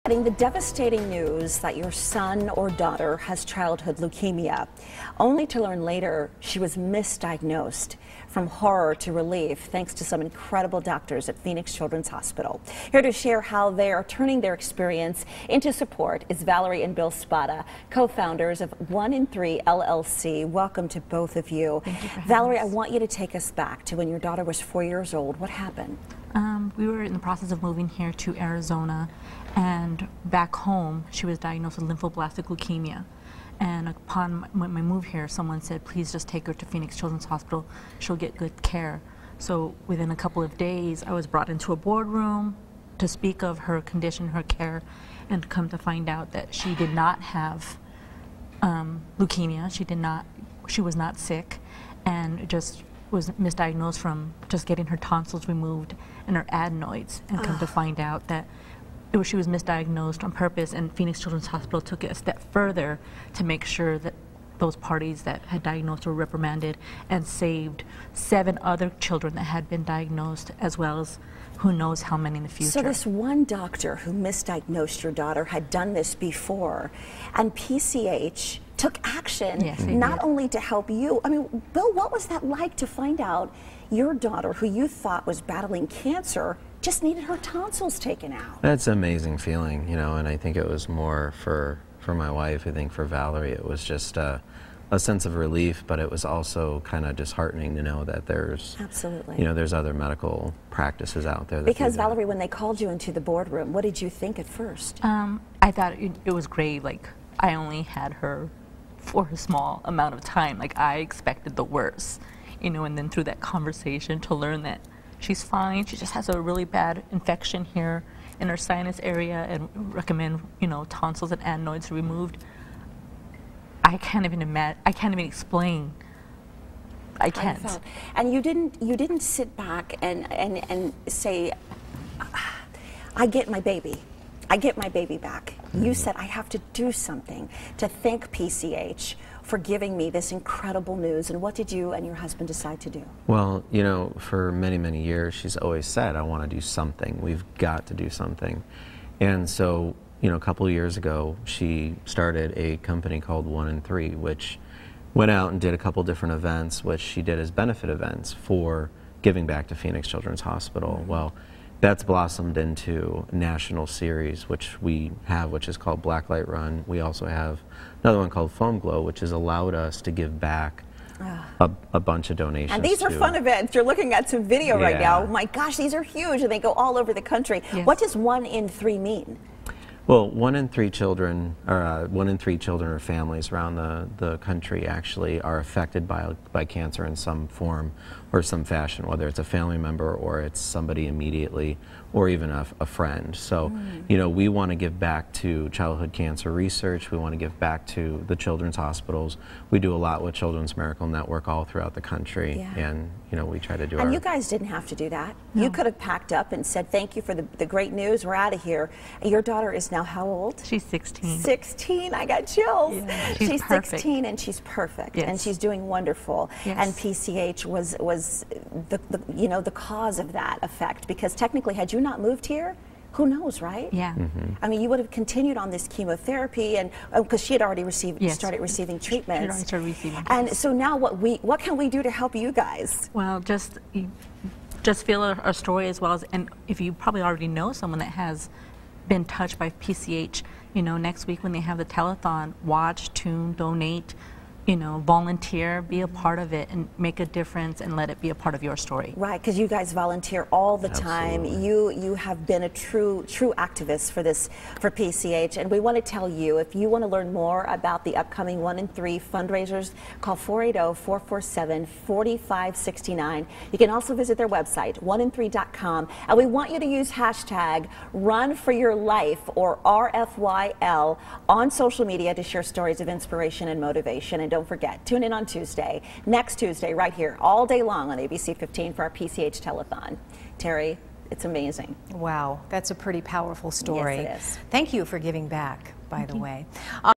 The devastating news that your son or daughter has childhood leukemia, only to learn later she was misdiagnosed. From horror to relief, thanks to some incredible doctors at Phoenix Children's Hospital. Here to share how they are turning their experience into support is Valerie and Bill Spada, co-founders of 1 in 3 LLC. Welcome to both of you. Thank you for having Valerie, us. I want you to take us back to when your daughter was 4 years old. What happened? We were in the process of moving here to Arizona, and back home she was diagnosed with lymphoblastic leukemia. And upon my move here, someone said, please just take her to Phoenix Children's Hospital. She'll get good care. So within a couple of days, I was brought into a boardroom to speak of her condition, her care, and come to find out that she did not have leukemia. She was not sick, and just was misdiagnosed from just getting her tonsils removed and her adenoids, and come to find out that she was misdiagnosed on purpose, and Phoenix Children's Hospital took it a step further to make sure that those parties that had diagnosed were reprimanded, and saved 7 other children that had been diagnosed, as well as who knows how many in the future. So this one doctor who misdiagnosed your daughter had done this before, and PCH took action, yes, not only to help you. I mean, Bill, what was that like to find out your daughter, who you thought was battling cancer, just needed her tonsils taken out? That's an amazing feeling, you know, and I think it was more for my wife. I think for Valerie it was just a sense of relief, but it was also kind of disheartening to know that there's, absolutely, you know, there's other medical practices out there that because do that. Valerie, when they called you into the boardroom, what did you think at first? I thought it was great. Like, I only had her for a small amount of time. Like, I expected the worst, you know, and then through that conversation to learn that she's fine, she just has a really bad infection here in her sinus area, and recommend, you know, tonsils and adenoids removed. I can't even imagine, I can't even explain. I can't. And you didn't sit back and say, I get my baby. I get my baby back. You said, I have to do something to thank PCH for giving me this incredible news. And what did you and your husband decide to do? Well, you know, for many, many years, she's always said, I want to do something. We've got to do something. And so, you know, a couple of years ago, she started a company called 1 in 3, which went out and did a couple different events, which she did as benefit events for giving back to Phoenix Children's Hospital. Well, that's blossomed into a national series, which we have, which is called Blacklight Run. We also have another one called Foam Glow, which has allowed us to give back a bunch of donations. And these are fun events. You're looking at some video right now. Oh my gosh, these are huge, and they go all over the country. Yes. What does 1 in 3 mean? Well, 1 in 3 children, or 1 in 3 children or families around the country actually are affected by cancer in some form or some fashion, whether it's a family member or it's somebody immediately, or even a friend. So, you know, we want to give back to childhood cancer research. We want to give back to the children's hospitals. We do a lot with Children's Miracle Network all throughout the country, and you know, we try to do. And you guys didn't have to do that. No. You could have packed up and said, thank you for the great news, we're out of here. Your daughter is now how old? She's 16. 16, I got chills. Yeah. She's Perfect. 16 and she's perfect, Yes. and she's doing wonderful. Yes. And PCH was the you know, the cause of that effect, because technically had you not moved here, who knows, right? Yeah. I mean, you would have continued on this chemotherapy, and because she had already started receiving treatments. She had already started receiving. And so now what can we do to help you guys? Well, just feel our story, as well as, and if you probably already know someone that has been touched by PCH, you know, next week when they have the telethon, watch, tune, donate, you know, volunteer, be a part of it, and make a difference, and let it be a part of your story. Right, because you guys volunteer all the time. You have been a true activist for PCH, and we want to tell you, if you want to learn more about the upcoming 1 in 3 fundraisers, call 480-447-4569. You can also visit their website, 1in3.com, and we want you to use hashtag #RunForYourLife or RFYL on social media to share stories of inspiration and motivation. And don't forget, tune in on Tuesday, next Tuesday, right here, all day long on ABC15 for our PCH Telethon. Terry, it's amazing. Wow, that's a pretty powerful story. Yes, it is. Thank you for giving back, by the way.